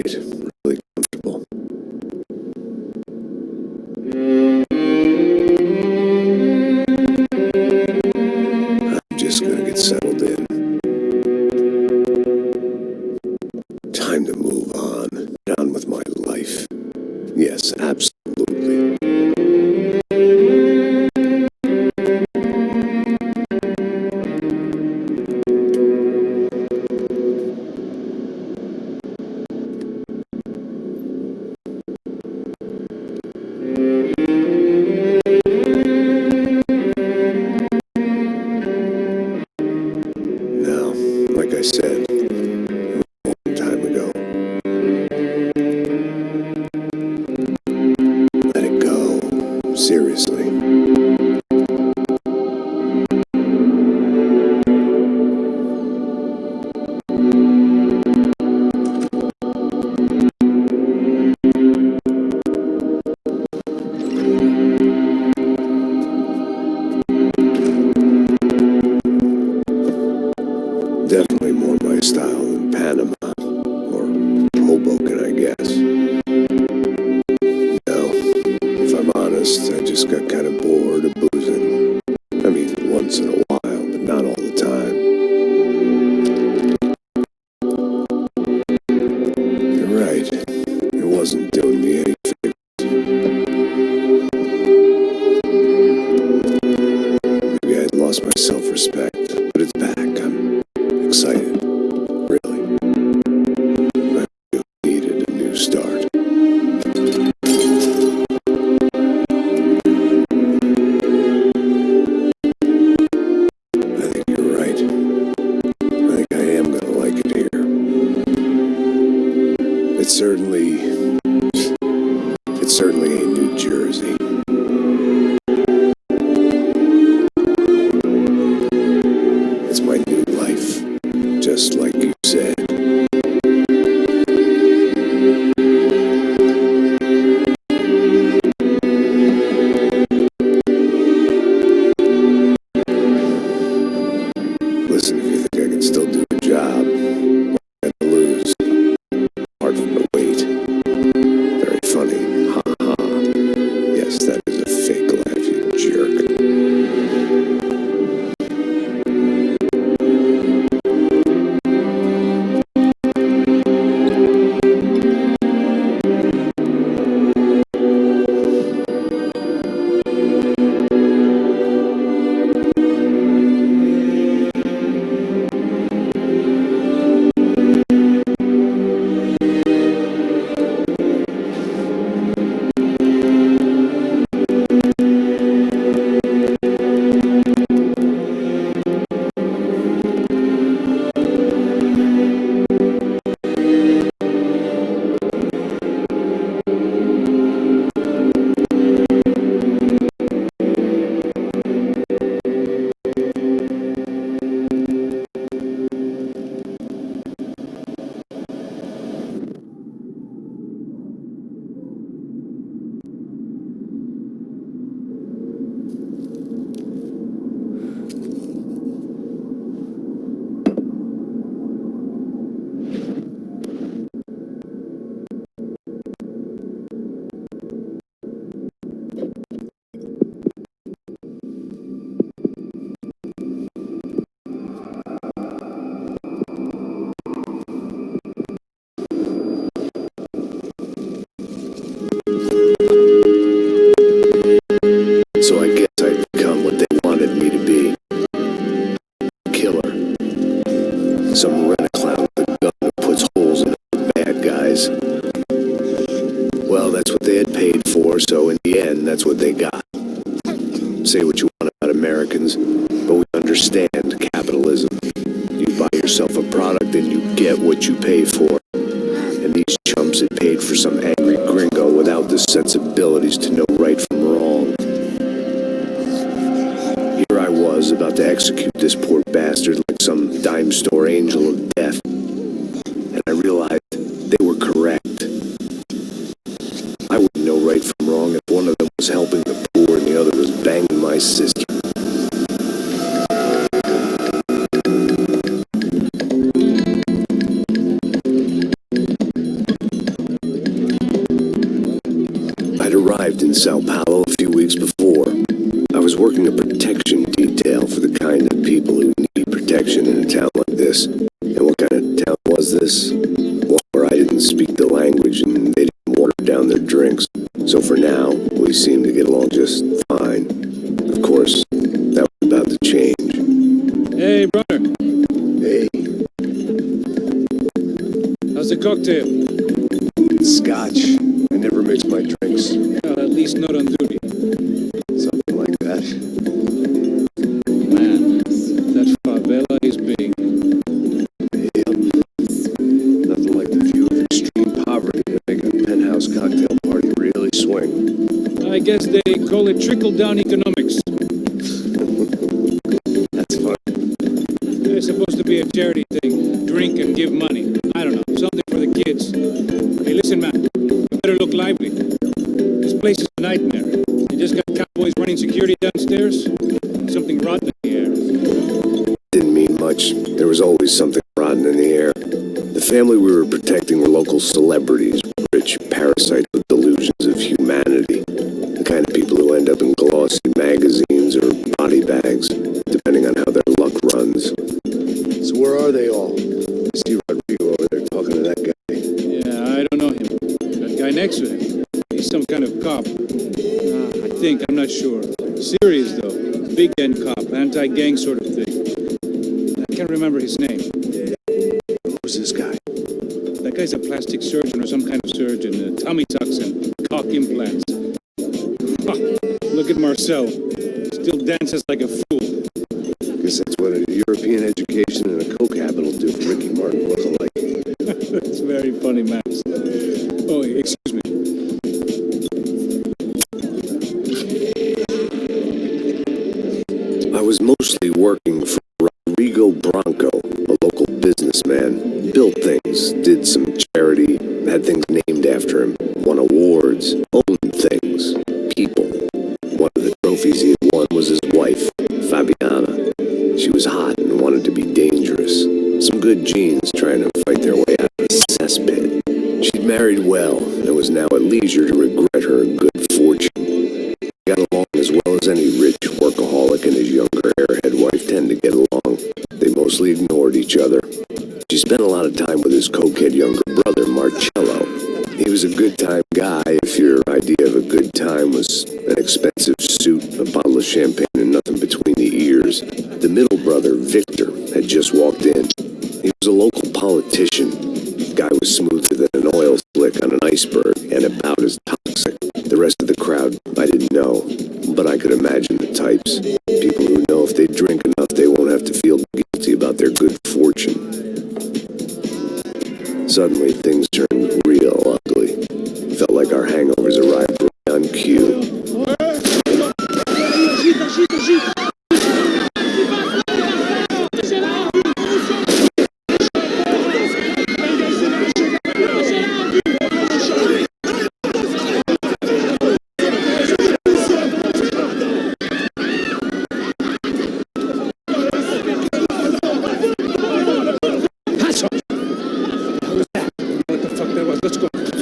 great, really comfortable. I'm just gonna get settled in. Time to move on, get on with my life. Yes, absolutely. Now, like I said, a long time ago, let it go. Seriously. Definitely more my style than Panama or Hoboken, I guess. No, if I'm honest, I just got kind of bored of boozing. I mean, once in a while, but not all the time. You're right, it wasn't doing me any favors. Maybe I'd lost my self-respect, but it's back. I'm excited, really. I really needed a new start. I think you're right. I think I am gonna like it here. It's certainly ain't New Jersey. It's my new life, just like you said. Listen, if you think I can still do a job, what am I gonna lose? Apart from the weight. Very funny. Ha ha. Yes, that is a fake laugh, you jerk. So I guess I've become what they wanted me to be. A killer. Some rent-a-clown with a gun who puts holes in the bad guys. Well, that's what they had paid for, so in the end, that's what they got. Say what you want about Americans, but we understand capitalism. You buy yourself a product and you get what you pay for. And these chumps had paid for some angry gringo without the sensibilities to know right from wrong. Here I was about to execute this poor bastard like some dime store angel of death. And I realized they were correct. I wouldn't know right from wrong if one of them was helping the poor and the other was banging my sister. in Sao Paulo a few weeks before. I was working a protection detail for the kind of people who need protection in a town like this. And what kind of town was this? One where I didn't speak the language and they didn't water down their drinks. So for now, we seemed to get along just fine. Of course, that was about to change. Hey, brother. Hey. How's the cocktail? Scotch. I never mix my drinks. Well, at least not on duty. Something like that. Man, that favela is big. Yep. Nothing like the view of extreme poverty to make a penthouse cocktail party really swing. I guess they call it trickle-down economics. That's fun. It's supposed to be a charity thing. Drink and give money. I don't know, something for the kids. Hey, listen, man. You better look lively. This place is a nightmare. You just got cowboys running security downstairs. Something rotten in the air. Didn't mean much. There was always something rotten in the air. The family we were protecting were local celebrities, rich parasites with delusions of humanity. The kind of people who end up in glossy magazines or body bags, depending on how their luck runs. So where are they all? I see Rodrigo over there talking to that guy. Yeah, I don't know him. That guy next to him. He's some kind of cop. I think, I'm not sure. Serious, though. Big end cop, anti-gang sort of thing. I can't remember his name. Who's this guy? That guy's a plastic surgeon or some kind of surgeon. Tummy tucks and cock implants. Ha, look at Marcel. Still dances like a fool. Guess that's what a European education and a coke habit will do for Ricky Martin lookalike. That's very funny, Max. Oh, excuse me. I was mostly working for Rodrigo Branco, a local businessman. Built things, did some charity, had things named after him, won awards, owned things, people. One of the trophies he had won was his wife, Fabiana. She was hot and wanted to be dangerous. Some good genes trying to fight their way out of a cesspit. She'd married well and was now at leisure to regret her good fortune. Got along as well as any rich workaholic and his younger airhead wife tend to get along. They mostly ignored each other. She spent a lot of time with his cokehead younger brother, Marcello. He was a good time guy if your idea of a good time was an expensive suit, a bottle of champagne, and nothing between the ears. The middle brother, Victor, had just walked in. He was a local politician. The guy was smoother than an oil slick on an iceberg and about as toxic. The rest of the crowd, I didn't know, but I could imagine the types. People who know if they drink enough, they won't have to feel guilty about their good fortune. Suddenly, things turned real ugly. Felt like our hangovers arrived right on cue.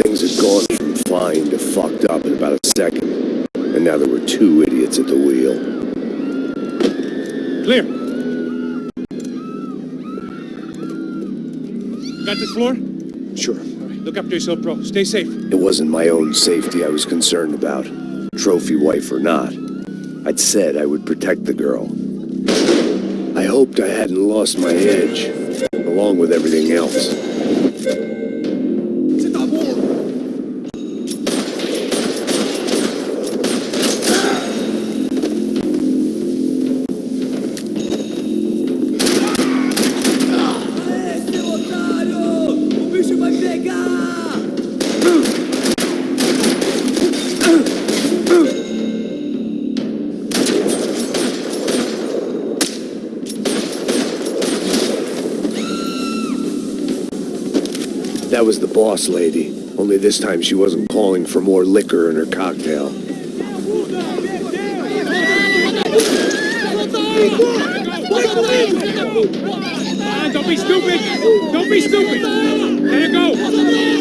Things had gone from fine to fucked up in about a second, and now there were two idiots at the wheel. Clear. Got this floor? Sure. All right, look after yourself, bro. Stay safe. It wasn't my own safety I was concerned about, trophy wife or not. I'd said I would protect the girl. I hoped I hadn't lost my edge, along with everything else. That was the boss lady, only this time she wasn't calling for more liquor in her cocktail. Don't be stupid! Don't be stupid! Let her go!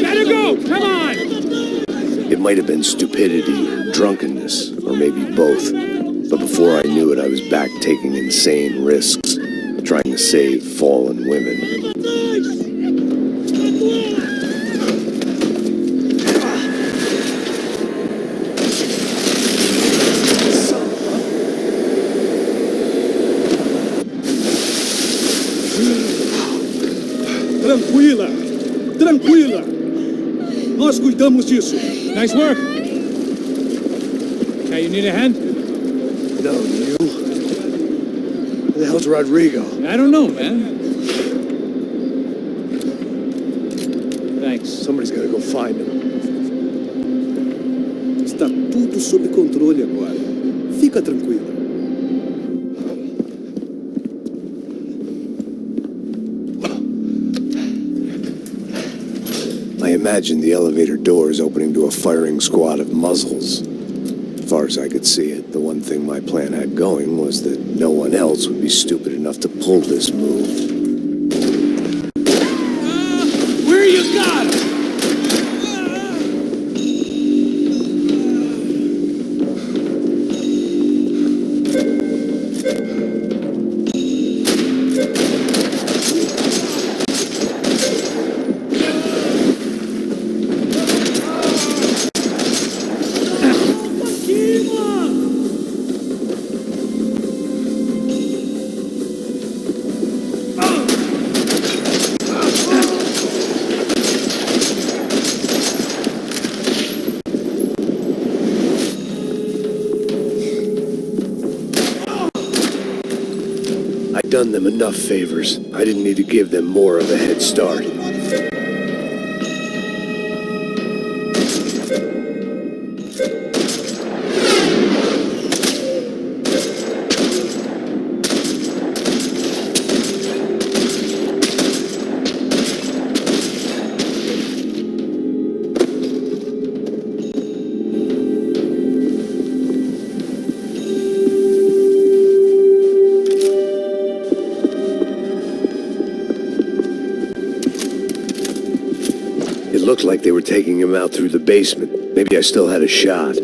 Let her go! Come on! It It might have been stupidity or drunkenness, or maybe both. But before I knew it, I was back taking insane risks, trying to save fallen women. Tranquila! Tranquila! Nós cuidamos disso. Nice work. Hey, you need a hand? No, you? Who the hell's Rodrigo? I don't know, man. Thanks. Somebody's gotta go find him. Está tudo sob controle agora. Fica tranquila. I imagined the elevator doors opening to a firing squad of muzzles. As far as I could see it, the one thing my plan had going was that no one else would be stupid enough to pull this move. Where you got him? I'd done them enough favors. I didn't need to give them more of a head start. It looked like they were taking him out through the basement. Maybe I still had a shot.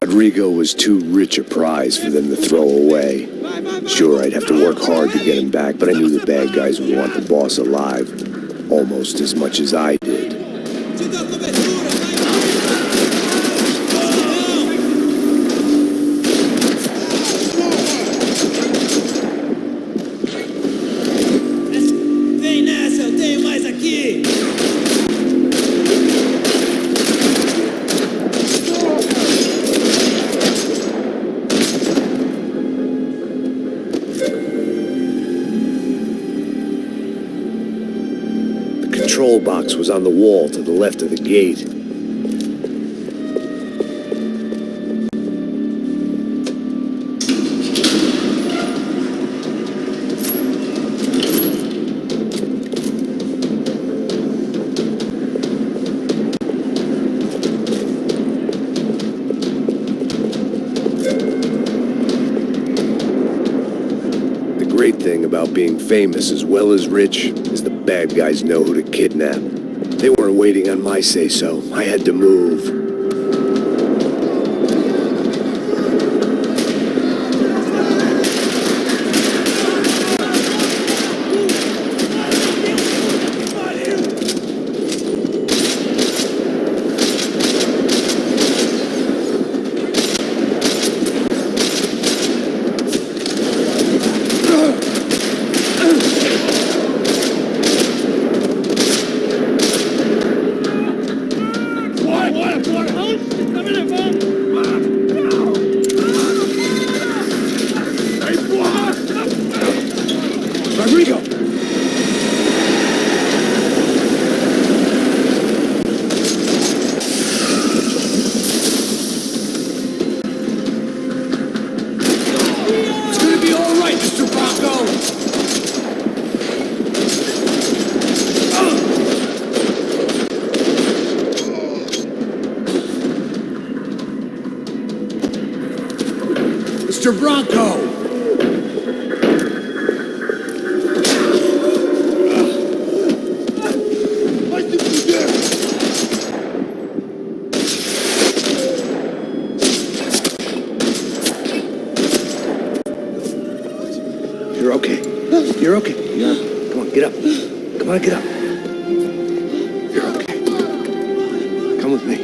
Rodrigo was too rich a prize for them to throw away. Sure, I'd have to work hard to get him back, but I knew the bad guys would want the boss alive almost as much as I did. Vem nessa, eu tenho mais aqui! The control box was on the wall to the left of the gate. The great thing about being famous as well as rich is the bad guys know who to kidnap. They weren't waiting on my say-so. I had to move. Rodrigo! It's gonna be all right, Mr. Bronco! Mr. Bronco! okay. You're okay. Come on, get up. Come on, get up. You're okay. Come with me.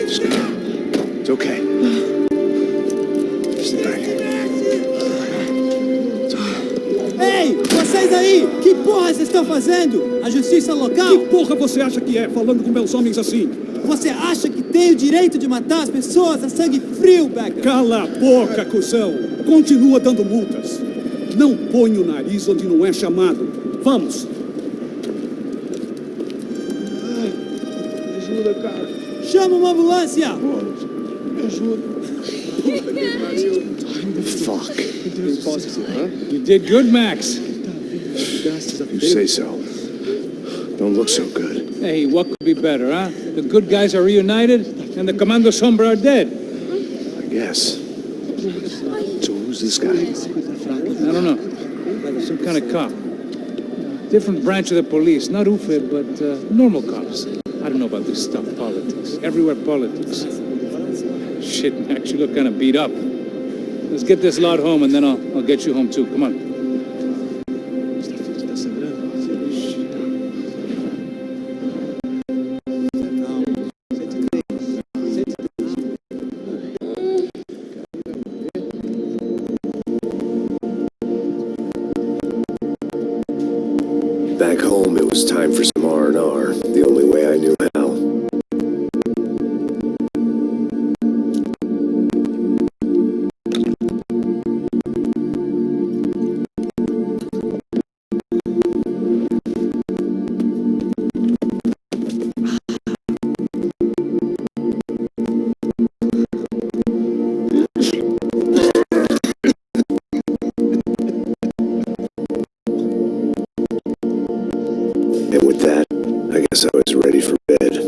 Just get up. It's okay. Stay back. It's okay. Ei, vocês aí! Que porra vocês estão fazendo? A justiça local? Que porra você acha que é, falando com meus homens assim? Você acha que tem o direito de matar as pessoas a sangue frio, Becker? Cala a boca, cuzão! Continua dando multas. Não põe o nariz onde não é chamado. Vamos! Ai, me ajuda, cara. Chama uma ambulância! Me ajuda. Fuck. You did good, Max. You say so. Don't look so good. Hey, what could be better, huh? The good guys are reunited, and the Commando Sombra are dead. I guess. So who's this guy? I don't know. Some kind of cop. Different branch of the police. Not UFE, but normal cops. I don't know about this stuff, politics. Everywhere politics. Shit, Max, you look kind of beat up. Let's get this lot home, and then I'll get you home, too. Come on. Back home, it was time for some R&R, the only way I knew how. And with that, I guess I was ready for bed.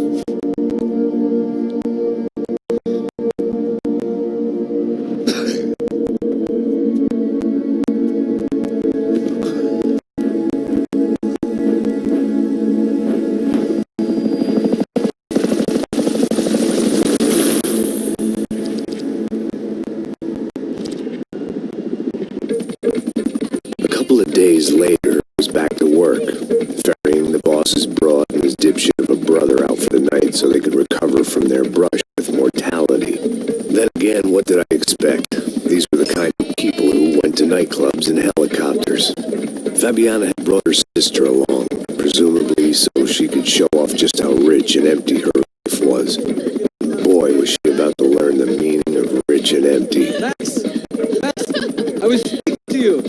A couple of days later, I was back to work, ferrying the boss's broad and his dipshit of a brother out for the night so they could recover from their brush with mortality. Then again, what did I expect? These were the kind of people who went to nightclubs in helicopters. Fabiana had brought her sister along, presumably so she could show off just how rich and empty her life was. Boy, was she about to learn the meaning of rich and empty. Max, I was speaking to you.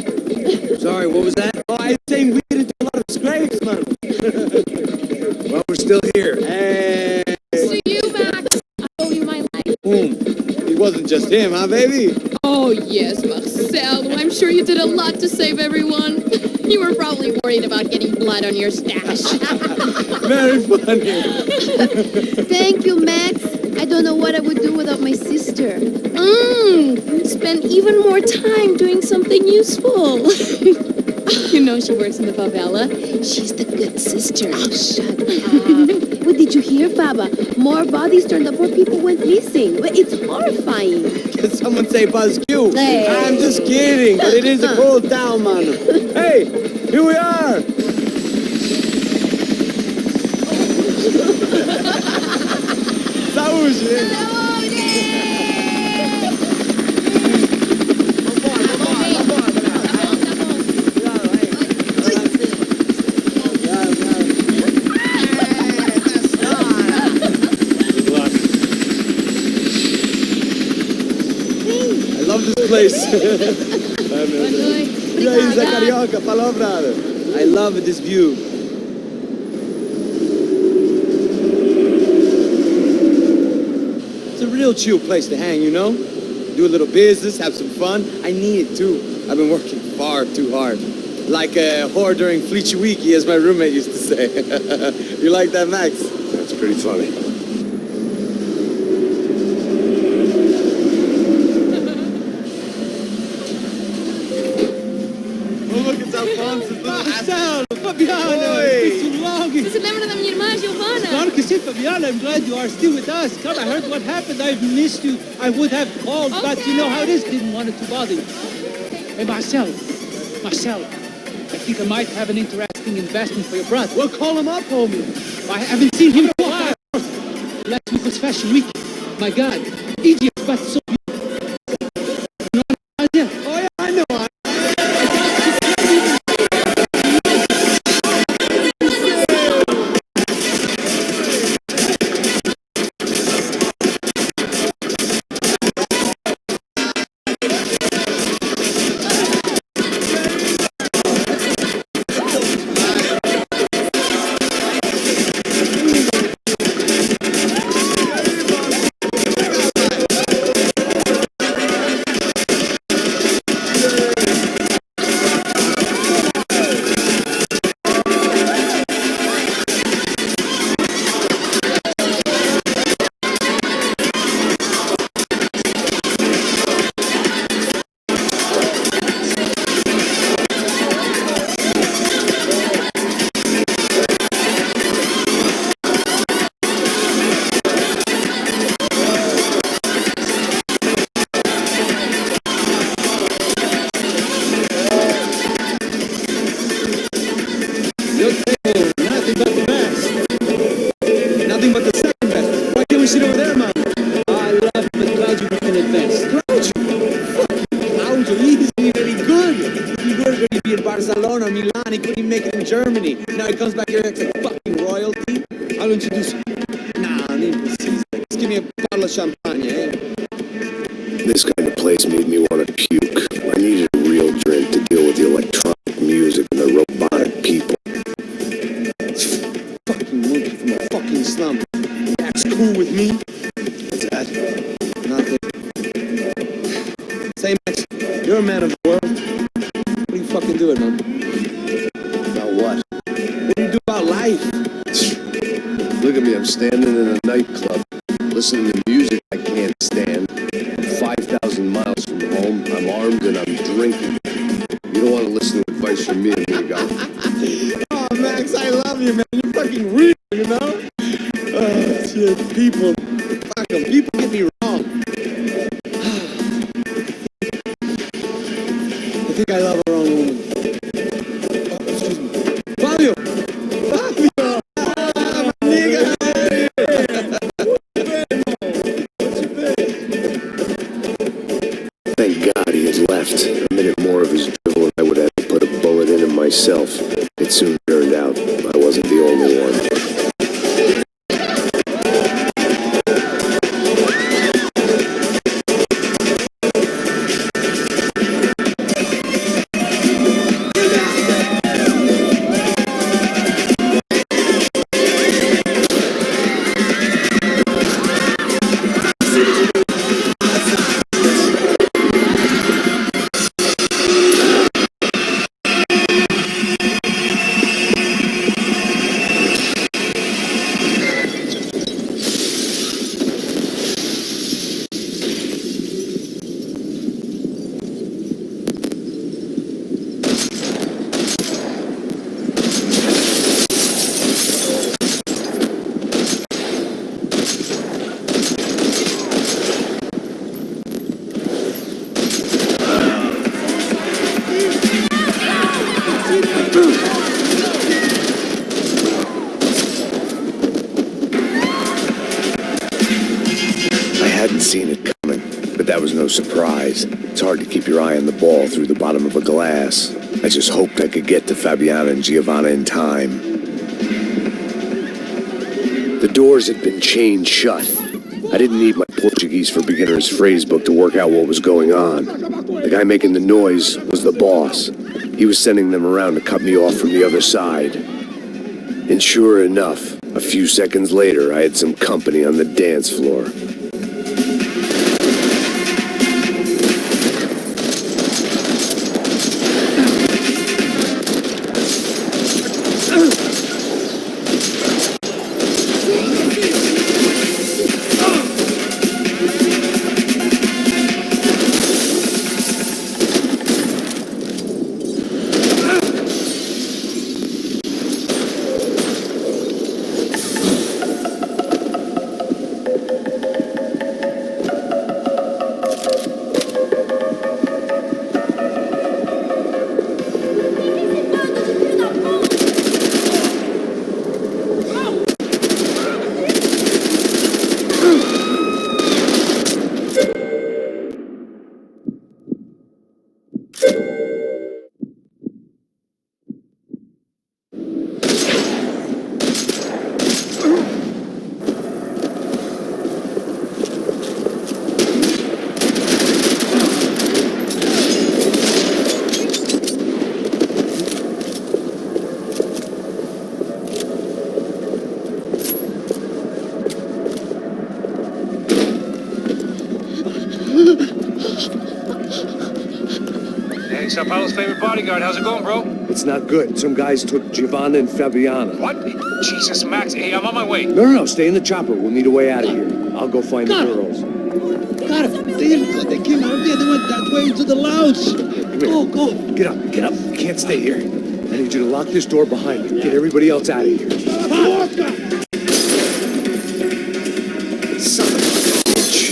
Sorry, what was that? Oh, I was saying we didn't do a lot of scrapes, man. Well, we're still here. Hey. To you, Max. I owe you my life. It wasn't just him, huh, baby? Oh, yes, Marcel. I'm sure you did a lot to save everyone. You were probably worried about getting blood on your stash. Very funny. Thank you, Max. I don't know what I would do without my sister. Spend even more time doing something useful. You know she works in the favela. She's the good sister. Oh, shut up. What did you hear, Baba? More bodies turned up where people went missing. It's horrifying. Did someone say Buzz Q? Hey. I'm just kidding, but it is a cold town, man. Hey, here we are. Saúde. I love this place. E aí, Zé Carioca, falou, brother. I love this view. It's a real chill place to hang, you know? Do a little business, have some fun. I need it too. I've been working far too hard. Like a whore during Fleechy Weeky, as my roommate used to say. You like that, Max? That's pretty funny. Oh, look, it's Alfonso. Marcelo, Fabiana, it's been too long. Você se lembra da minha irmã, Giovanna? Claro que sim, Fabiana. I'm glad you are still with us. Come, I heard what happened. I've missed you. I would have called, but you know how it is. Didn't want it to bother you. Hey, Marcelo, Marcelo, I think I might have an interesting investment for your brother. Well, call him up, homie. I haven't seen him for a while. Last week was Fashion Week. My God, Egypt, but so beautiful. You know what I'm saying? Oh, yeah, I know. Germany. Now he comes back here and acts like fucking royalty. I'll introduce you. Nah, I need to see. Just give me a bottle of champagne, eh? This kind of place made me want to puke. I needed a real drink to deal with the electronic music and the robotic people. Fucking monkey from a fucking slum. That's cool with me. What's that? Nothing. Say, Max, you're a man of the world. What are you fucking doing, man? About what? What do you do about life? Look at me, I'm standing in a nightclub, listening to music I can't stand. I'm 5,000 miles from home, I'm armed and I'm drinking. You don't want to listen to advice from me, amigo. Oh, Max, I love you, man. You're fucking real, you know? Oh, shit, people. Fuck them. People get me wrong. I think I love a wrong woman. Oh, excuse me. Fabio! Fabio! Ah, nigga! Thank God he had left. A minute more of his drivel and I would have put a bullet in him myself. It soon turned out I wasn't the only one. Seen it coming, but that was no surprise. It's hard to keep your eye on the ball through the bottom of a glass. I just hoped I could get to Fabiana and Giovanna in time. The doors had been chained shut. I didn't need my Portuguese for Beginners phrase book to work out what was going on. The guy making the noise was the boss. He was sending them around to cut me off from the other side. And sure enough, a few seconds later, I had some company on the dance floor. Sao Paulo's favorite bodyguard. How's it going, bro? It's not good. Some guys took Giovanna and Fabiana. What? Jesus, Max. Hey, I'm on my way. No. Stay in the chopper. We'll need a way out of here. I'll go find the girls. Cara, they came out there. They went that way into the lounge. Go. Get up. You can't stay here. I need you to lock this door behind me. Get everybody else out of here. Son of a bitch.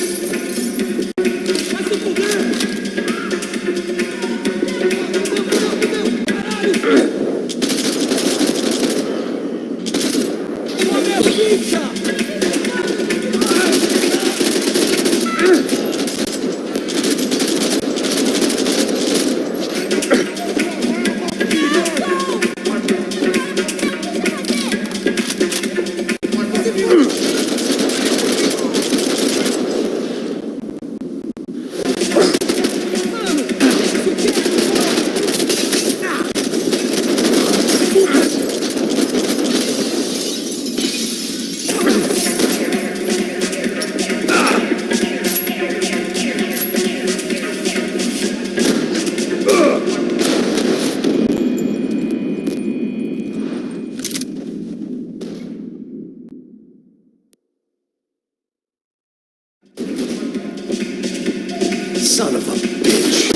Son of a bitch.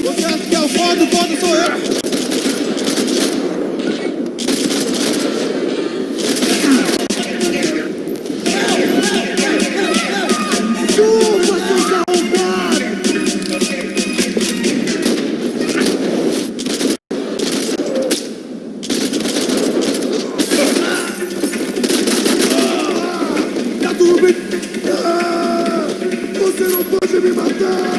Você acha que é o foda sou eu. Você não pode me matar!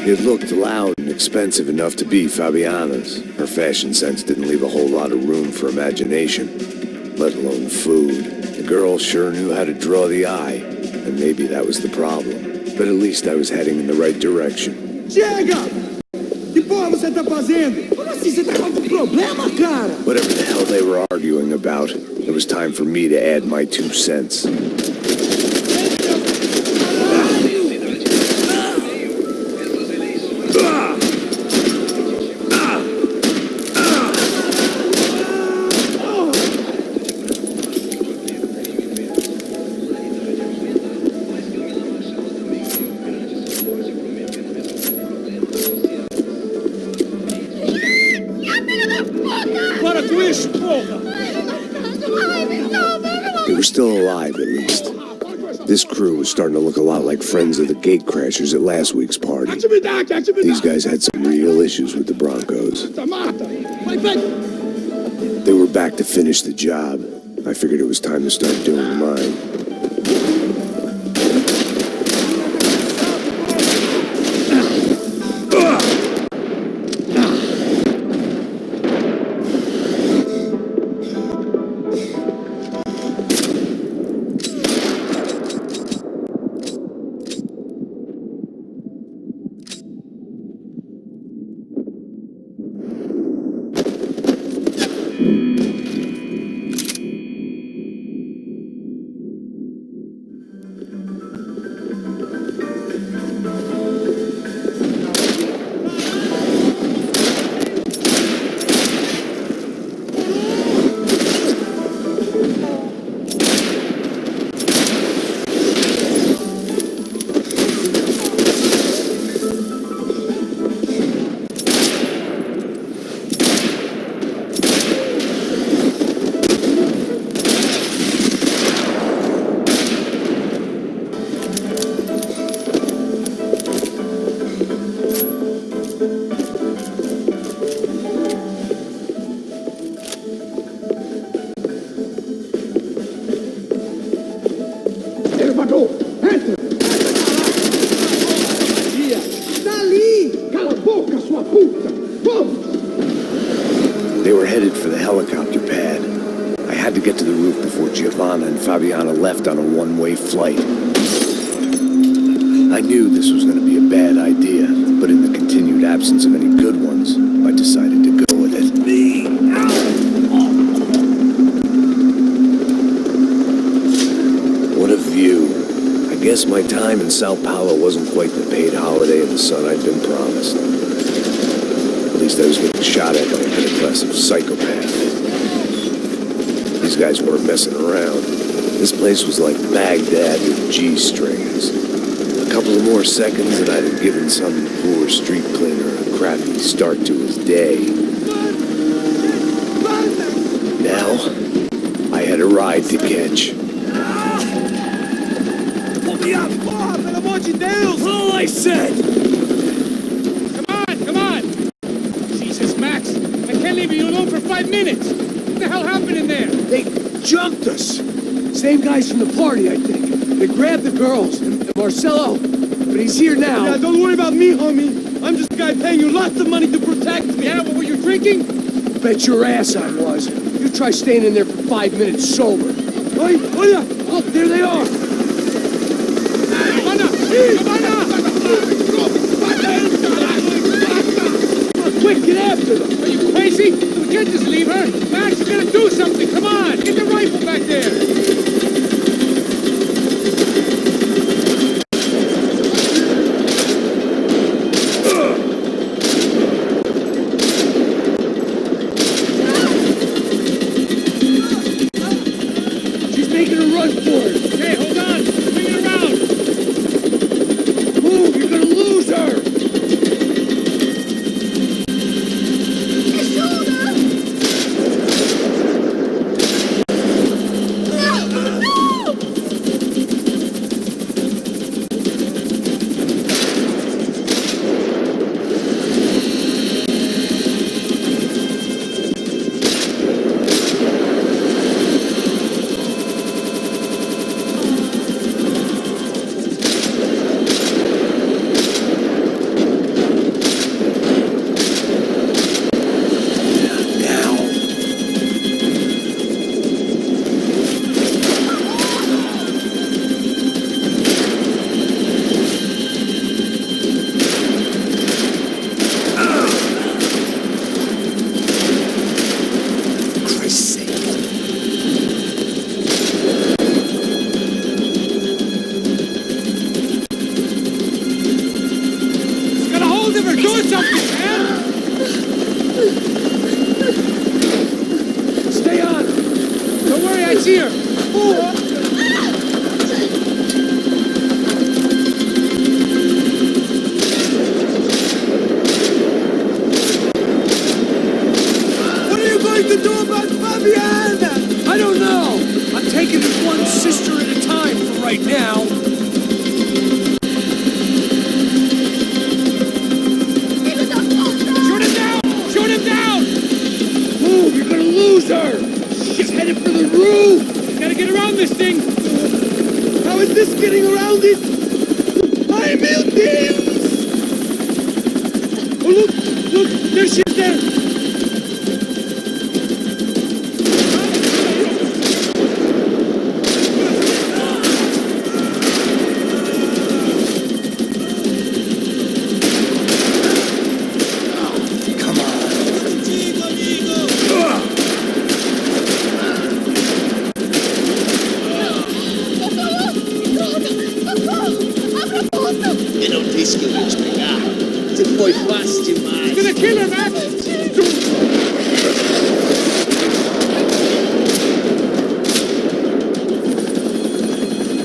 It looked loud and expensive enough to be Fabiana's. Her fashion sense didn't leave a whole lot of room for imagination, let alone food. The girl sure knew how to draw the eye, and maybe that was the problem. But at least I was heading in the right direction. Chega! Que porra você tá fazendo? Como assim? Você tá com algum problema, cara? Whatever the hell they were arguing about, it was time for me to add my 2 cents. Para com isso, porra! They were still alive, at least. This crew was starting to look a lot like friends of the gatecrashers at last week's party. These guys had some real issues with the Broncos. They were back to finish the job. I figured it was time to start doing mine. They were headed for the helicopter pad. I had to get to the roof before Giovanna and Fabiana left on a one-way flight. I knew this was going to be a bad idea, but in the continued absence of any good ones, I decided to go with it. What a view. I guess my time in Sao Paulo wasn't quite the paid holiday in the sun I'd been promised. At least I was getting shot at by a aggressive psychopath. These guys weren't messing around. This place was like Baghdad with G-strings. A couple of more seconds and I'd have given some poor street cleaner a crappy start to his day. Now, I had a ride to catch. Pull me up! Bob, and I want you down! That's all I said! Come on! Jesus, Max, I can't leave you alone for 5 minutes! What the hell happened in there? They jumped us. Same guys from the party, I think. They grabbed the girls and Marcelo, but he's here now. Yeah, don't worry about me, homie. I'm just a guy paying you lots of money to protect me. Yeah, but were you drinking? Bet your ass I was. You try staying in there for 5 minutes sober. Oi, olha! Look, there they are. Quick, get after them. Are you crazy? We can't just leave her. Max, you gotta do something. Come on, get the rifle back there. She's making a run for it. Hey, hold on. Bring it around. Move, you're gonna lose her. Stay on. Don't worry, I see her. What are you going to do about Fabiana? I don't know. I'm taking it one sister at a time for right now. Shoot him down! Move, you're gonna lose her. She's headed for the roof. Gotta get around this thing. How is this getting around it? I will deal! Oh, look! There she is there! He's gonna kill her, Max!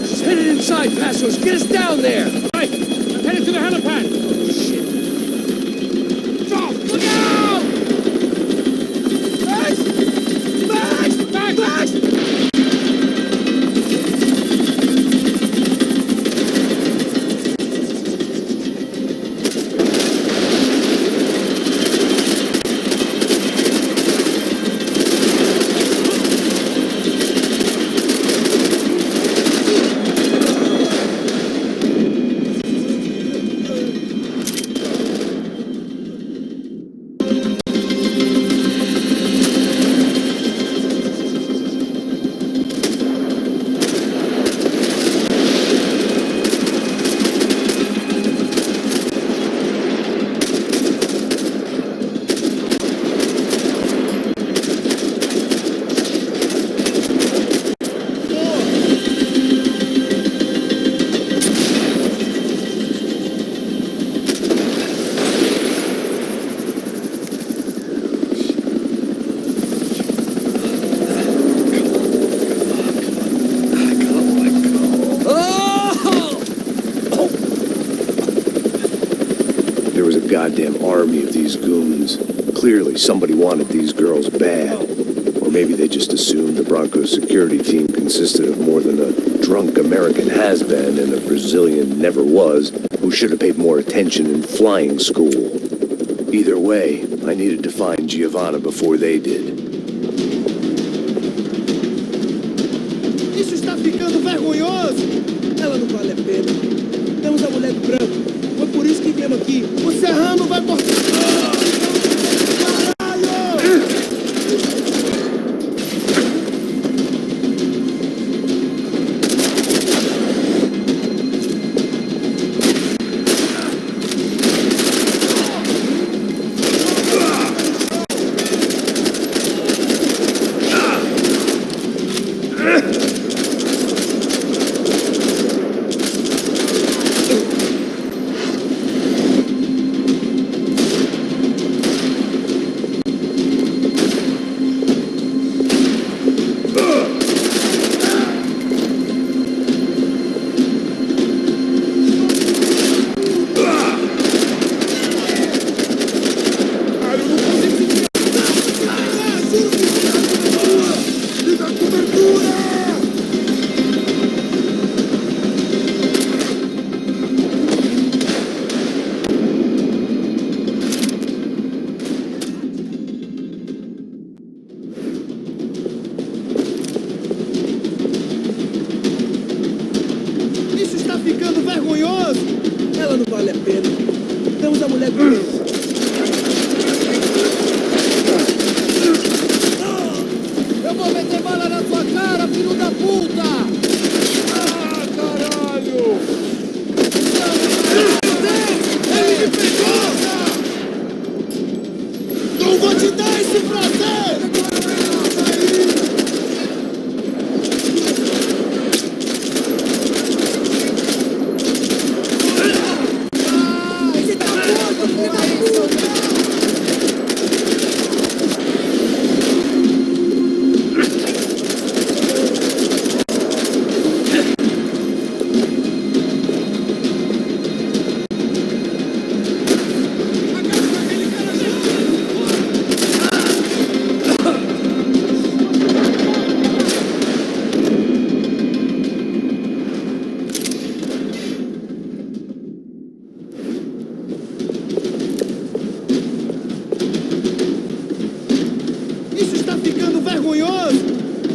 She's headed inside, Passos. Get us down there. Right, I'm headed to the helipad. Oh, shit. Stop! Look out! Max! goddamn army of these goons. Clearly, somebody wanted these girls bad. Or maybe they just assumed the Broncos security team consisted of more than a drunk American has-been and a Brazilian never-was who should have paid more attention in flying school. Either way, I needed to find Giovanna before they did. Isso está ficando vergonhoso! Ela não vale a pena. Temos a mulher do branco. Foi por isso que viemos aqui. O serrano vai cortar... Ela não vale a pena. Temos a mulher do branco. Eu vou meter bala na sua cara, filho da puta! Ah, caralho! Ele me pegou! Não vou te dar esse prazer!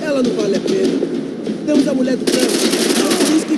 Ela não vale a pena. Temos a mulher do branco. Diz que